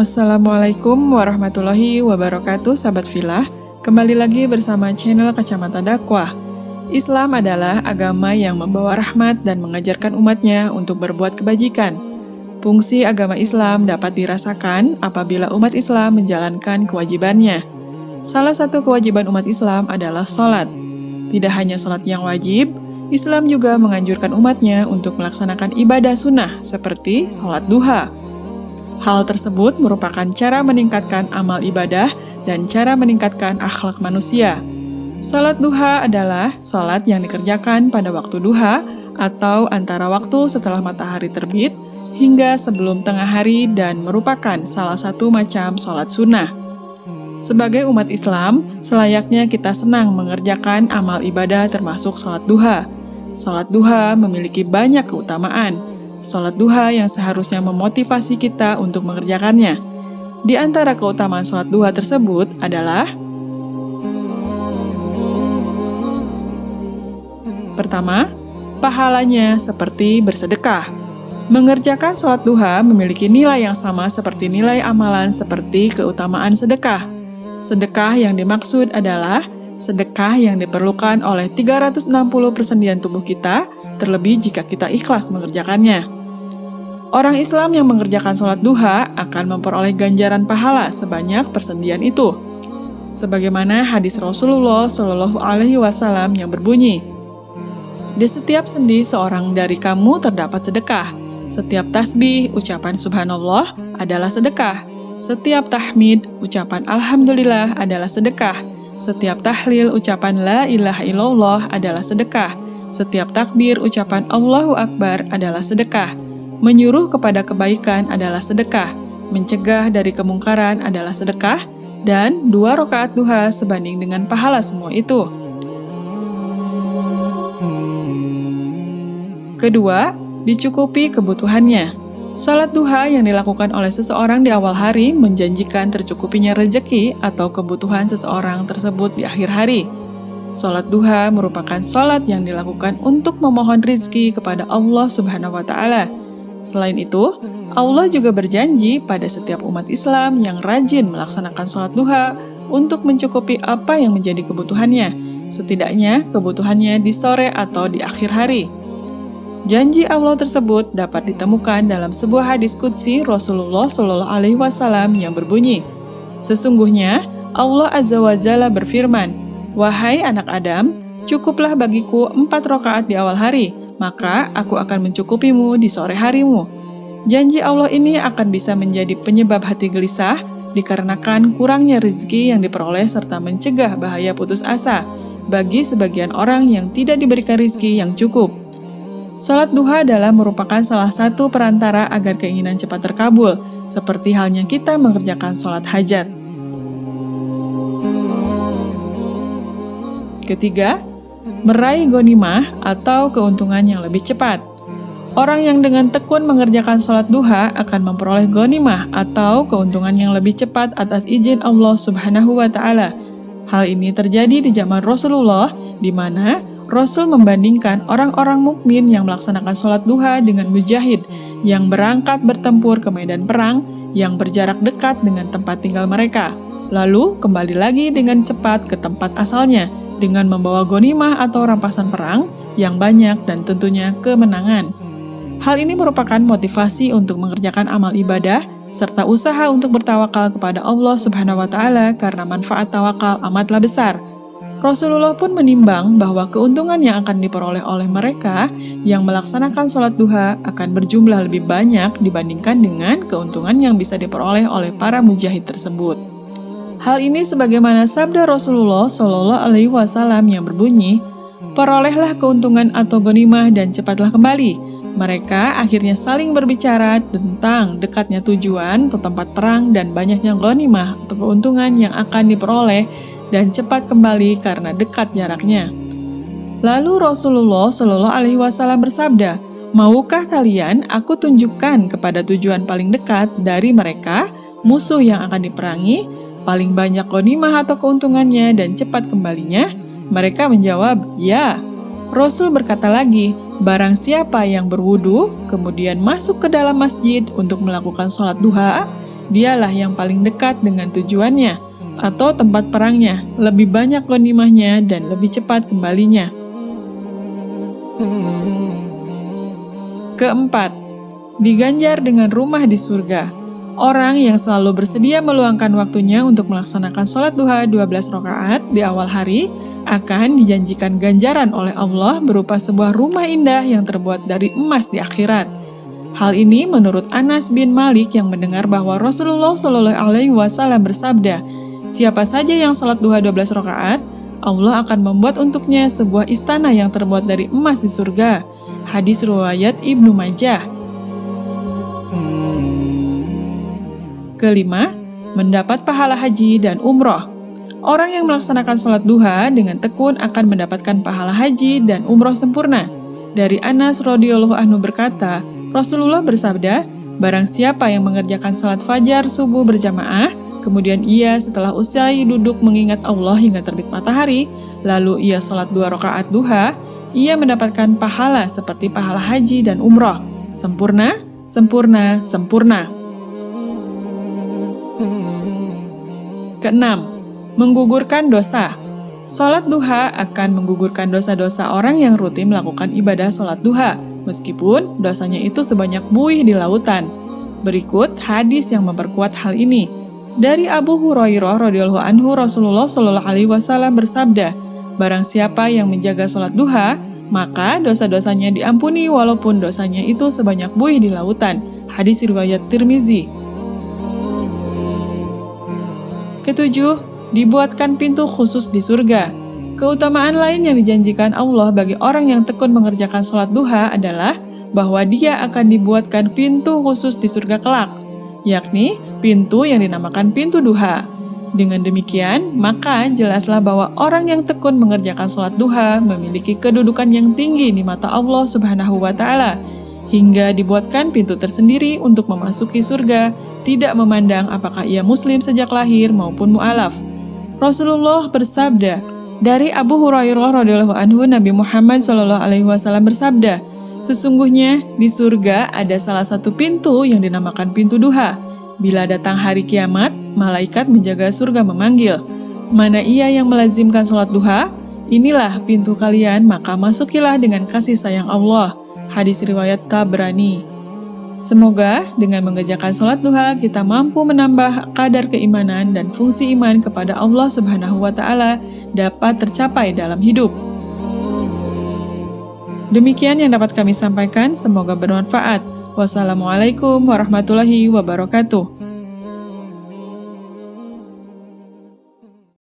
Assalamualaikum warahmatullahi wabarakatuh, sahabat Filah. Kembali lagi bersama channel Kacamata Dakwah. Islam adalah agama yang membawa rahmat dan mengajarkan umatnya untuk berbuat kebajikan. Fungsi agama Islam dapat dirasakan apabila umat Islam menjalankan kewajibannya. Salah satu kewajiban umat Islam adalah sholat. Tidak hanya sholat yang wajib, Islam juga menganjurkan umatnya untuk melaksanakan ibadah sunnah seperti sholat duha. Hal tersebut merupakan cara meningkatkan amal ibadah dan cara meningkatkan akhlak manusia. Salat duha adalah salat yang dikerjakan pada waktu duha atau antara waktu setelah matahari terbit hingga sebelum tengah hari dan merupakan salah satu macam salat sunnah. Sebagai umat Islam, selayaknya kita senang mengerjakan amal ibadah termasuk salat duha. Salat duha memiliki banyak keutamaan. Salat duha yang seharusnya memotivasi kita untuk mengerjakannya. Di antara keutamaan salat duha tersebut adalah: pertama, pahalanya seperti bersedekah. Mengerjakan salat duha memiliki nilai yang sama seperti nilai amalan seperti keutamaan sedekah. Sedekah yang dimaksud adalah sedekah yang diperlukan oleh 360 persendian tubuh kita, terlebih jika kita ikhlas mengerjakannya. Orang Islam yang mengerjakan sholat duha akan memperoleh ganjaran pahala sebanyak persendian itu. Sebagaimana hadis Rasulullah Shallallahu Alaihi Wasallam yang berbunyi, di setiap sendi seorang dari kamu terdapat sedekah. Setiap tasbih, ucapan subhanallah adalah sedekah. Setiap tahmid, ucapan alhamdulillah adalah sedekah. Setiap tahlil, ucapan la ilaha illallah adalah sedekah. Setiap takbir, ucapan Allahu Akbar adalah sedekah. Menyuruh kepada kebaikan adalah sedekah. Mencegah dari kemungkaran adalah sedekah. Dan 2 rakaat duha sebanding dengan pahala semua itu. Kedua, dicukupi kebutuhannya. Salat duha yang dilakukan oleh seseorang di awal hari menjanjikan tercukupinya rezeki atau kebutuhan seseorang tersebut di akhir hari. Salat duha merupakan salat yang dilakukan untuk memohon rizki kepada Allah Subhanahu wa Ta'ala. Selain itu, Allah juga berjanji pada setiap umat Islam yang rajin melaksanakan salat duha untuk mencukupi apa yang menjadi kebutuhannya, setidaknya kebutuhannya di sore atau di akhir hari. Janji Allah tersebut dapat ditemukan dalam sebuah hadis qudsi Rasulullah Shallallahu Alaihi Wasallam yang berbunyi, sesungguhnya Allah Azza wa Jalla berfirman, wahai anak Adam, cukuplah bagiku 4 rakaat di awal hari, maka aku akan mencukupimu di sore harimu. Janji Allah ini akan bisa menjadi penyebab hati gelisah dikarenakan kurangnya rezeki yang diperoleh serta mencegah bahaya putus asa bagi sebagian orang yang tidak diberikan rezeki yang cukup. Salat duha adalah merupakan salah satu perantara agar keinginan cepat terkabul, seperti halnya kita mengerjakan salat hajat. Ketiga, meraih ghanimah atau keuntungan yang lebih cepat. Orang yang dengan tekun mengerjakan salat duha akan memperoleh ghanimah atau keuntungan yang lebih cepat atas izin Allah Subhanahu wa Ta'ala. Hal ini terjadi di zaman Rasulullah, di mana Rasul membandingkan orang-orang mukmin yang melaksanakan salat duha dengan mujahid yang berangkat bertempur ke medan perang yang berjarak dekat dengan tempat tinggal mereka, lalu kembali lagi dengan cepat ke tempat asalnya dengan membawa ghanimah atau rampasan perang yang banyak dan tentunya kemenangan. Hal ini merupakan motivasi untuk mengerjakan amal ibadah serta usaha untuk bertawakal kepada Allah Subhanahu wa Ta'ala karena manfaat tawakal amatlah besar. Rasulullah pun menimbang bahwa keuntungan yang akan diperoleh oleh mereka yang melaksanakan sholat duha akan berjumlah lebih banyak dibandingkan dengan keuntungan yang bisa diperoleh oleh para mujahid tersebut. Hal ini sebagaimana sabda Rasulullah Shallallahu Alaihi Wasallam yang berbunyi, perolehlah keuntungan atau ghanimah dan cepatlah kembali. Mereka akhirnya saling berbicara tentang dekatnya tujuan atau tempat perang dan banyaknya ghanimah atau keuntungan yang akan diperoleh dan cepat kembali karena dekat jaraknya. Lalu Rasulullah Shallallahu Alaihi Wasallam bersabda, maukah kalian aku tunjukkan kepada tujuan paling dekat dari mereka, musuh yang akan diperangi, paling banyak ghanimah atau keuntungannya dan cepat kembalinya? Mereka menjawab, ya. Rasul berkata lagi, barang siapa yang berwudu, kemudian masuk ke dalam masjid untuk melakukan sholat duha, dialah yang paling dekat dengan tujuannya atau tempat perangnya, lebih banyak ghanimahnya dan lebih cepat kembalinya. Keempat, diganjar dengan rumah di surga. Orang yang selalu bersedia meluangkan waktunya untuk melaksanakan sholat duha 12 rakaat di awal hari akan dijanjikan ganjaran oleh Allah berupa sebuah rumah indah yang terbuat dari emas di akhirat. Hal ini menurut Anas bin Malik yang mendengar bahwa Rasulullah Shallallahu Alaihi Wasallam bersabda, siapa saja yang sholat duha 12 rakaat, Allah akan membuat untuknya sebuah istana yang terbuat dari emas di surga. Hadis riwayat Ibnu Majah. Kelima, mendapat pahala haji dan umroh. Orang yang melaksanakan sholat duha dengan tekun akan mendapatkan pahala haji dan umroh sempurna. Dari Anas radhiyallahu anhu berkata, Rasulullah bersabda, barang siapa yang mengerjakan sholat fajar subuh berjamaah, kemudian ia setelah usai duduk mengingat Allah hingga terbit matahari, lalu ia sholat 2 rakaat duha, ia mendapatkan pahala seperti pahala haji dan umroh. Sempurna, sempurna, sempurna. Keenam, menggugurkan dosa. Sholat duha akan menggugurkan dosa-dosa orang yang rutin melakukan ibadah sholat duha, meskipun dosanya itu sebanyak buih di lautan. Berikut hadis yang memperkuat hal ini. Dari Abu Hurairah radhiyallahu anhu, Rasulullah Shallallahu Alaihi Wasallam bersabda, barang siapa yang menjaga sholat duha, maka dosa-dosanya diampuni walaupun dosanya itu sebanyak buih di lautan. Hadis riwayat Tirmizi. Ketujuh, dibuatkan pintu khusus di surga. Keutamaan lain yang dijanjikan Allah bagi orang yang tekun mengerjakan sholat duha adalah bahwa dia akan dibuatkan pintu khusus di surga kelak, yakni pintu yang dinamakan pintu duha. Dengan demikian, maka jelaslah bahwa orang yang tekun mengerjakan sholat duha memiliki kedudukan yang tinggi di mata Allah Subhanahu wa Ta'ala, hingga dibuatkan pintu tersendiri untuk memasuki surga, tidak memandang apakah ia muslim sejak lahir maupun mu'alaf. Rasulullah bersabda, dari Abu Hurairah radhiyallahu anhu, Nabi Muhammad Shallallahu Alaihi Wasallam bersabda, sesungguhnya di surga ada salah satu pintu yang dinamakan pintu duha. Bila datang hari kiamat, malaikat menjaga surga memanggil, mana ia yang melazimkan sholat duha? Inilah pintu kalian, maka masukilah dengan kasih sayang Allah. Hadis riwayat Tabrani. Semoga dengan mengerjakan sholat duha kita mampu menambah kadar keimanan dan fungsi iman kepada Allah Subhanahu wa Ta'ala dapat tercapai dalam hidup. Demikian yang dapat kami sampaikan, semoga bermanfaat. Wassalamualaikum warahmatullahi wabarakatuh.